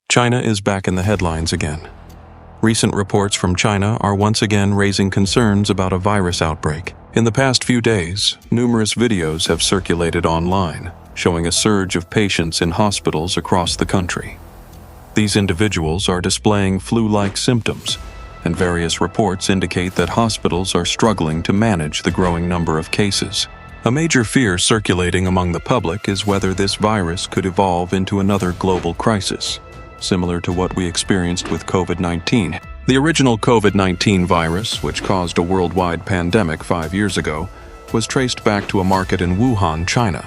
China is back in the headlines again. Recent reports from China are once again raising concerns about a virus outbreak. In the past few days, numerous videos have circulated online, showing a surge of patients in hospitals across the country. These individuals are displaying flu-like symptoms, and various reports indicate that hospitals are struggling to manage the growing number of cases. A major fear circulating among the public is whether this virus could evolve into another global crisis, similar to what we experienced with COVID-19. The original COVID-19 virus, which caused a worldwide pandemic 5 years ago, was traced back to a market in Wuhan, China.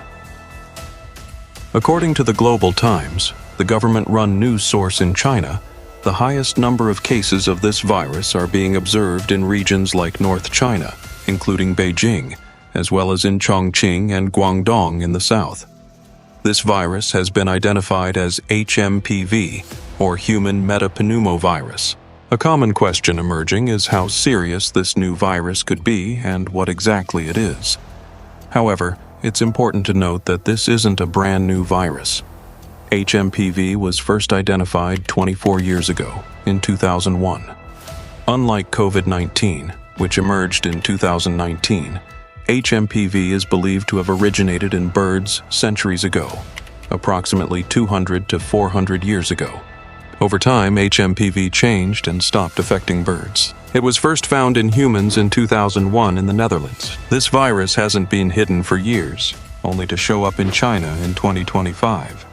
According to the Global Times, the government-run news source in China, the highest number of cases of this virus are being observed in regions like North China, including Beijing, as well as in Chongqing and Guangdong in the south. This virus has been identified as HMPV, or human metapneumovirus. A common question emerging is how serious this new virus could be and what exactly it is. However, it's important to note that this isn't a brand new virus. HMPV was first identified 24 years ago, in 2001. Unlike COVID-19, which emerged in 2019, HMPV is believed to have originated in birds centuries ago, approximately 200 to 400 years ago. Over time, HMPV changed and stopped affecting birds. It was first found in humans in 2001 in the Netherlands. This virus hasn't been hidden for years, only to show up in China in 2025.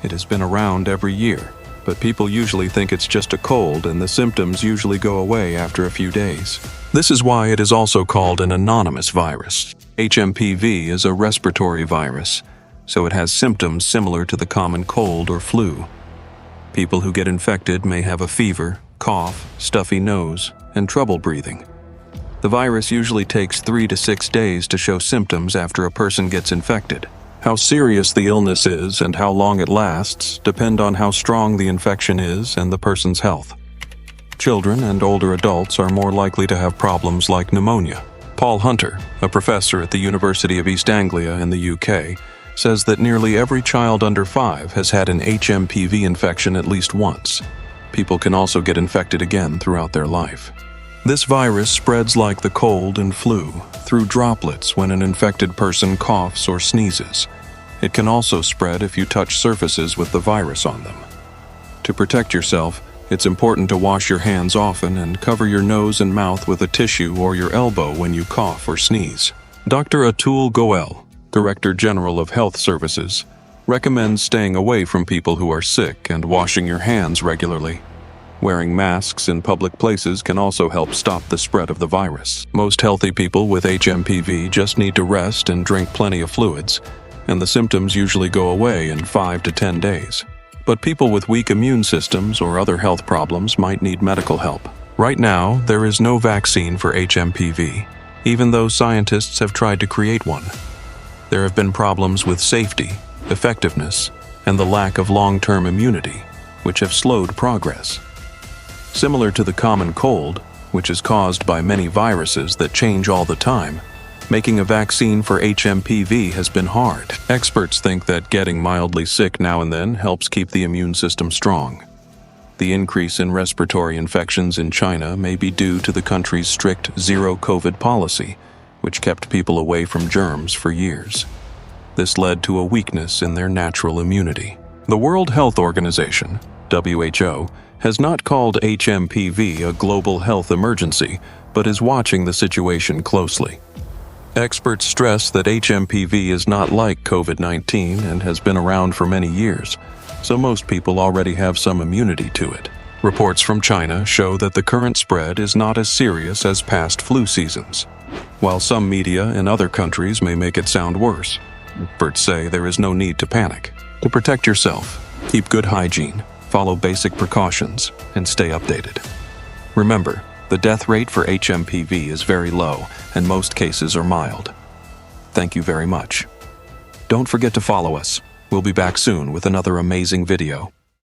It has been around every year, but people usually think it's just a cold and the symptoms usually go away after a few days. This is why it is also called an anonymous virus. HMPV is a respiratory virus, so it has symptoms similar to the common cold or flu. People who get infected may have a fever, cough, stuffy nose, and trouble breathing. The virus usually takes 3 to 6 days to show symptoms after a person gets infected. How serious the illness is and how long it lasts depend on how strong the infection is and the person's health. Children and older adults are more likely to have problems like pneumonia. Paul Hunter, a professor at the University of East Anglia in the UK, says that nearly every child under 5 has had an HMPV infection at least once. People can also get infected again throughout their life. This virus spreads like the cold and flu, through droplets when an infected person coughs or sneezes. It can also spread if you touch surfaces with the virus on them. To protect yourself, it's important to wash your hands often and cover your nose and mouth with a tissue or your elbow when you cough or sneeze. Dr. Atul Goel, Director General of Health Services, recommends staying away from people who are sick and washing your hands regularly. Wearing masks in public places can also help stop the spread of the virus. Most healthy people with HMPV just need to rest and drink plenty of fluids, and the symptoms usually go away in 5 to 10 days. But people with weak immune systems or other health problems might need medical help. Right now, there is no vaccine for HMPV, even though scientists have tried to create one. There have been problems with safety, effectiveness, and the lack of long-term immunity, which have slowed progress. Similar to the common cold, which is caused by many viruses that change all the time, making a vaccine for HMPV has been hard. Experts think that getting mildly sick now and then helps keep the immune system strong. The increase in respiratory infections in China may be due to the country's strict zero-COVID policy, which kept people away from germs for years. This led to a weakness in their natural immunity. The World Health Organization, WHO, has not called HMPV a global health emergency, but is watching the situation closely. Experts stress that HMPV is not like COVID-19 and has been around for many years, so most people already have some immunity to it. Reports from China show that the current spread is not as serious as past flu seasons, while some media in other countries may make it sound worse. Experts say there is no need to panic. To protect yourself, keep good hygiene, follow basic precautions, and stay updated. Remember, the death rate for HMPV is very low, and most cases are mild. Thank you very much. Don't forget to follow us. We'll be back soon with another amazing video.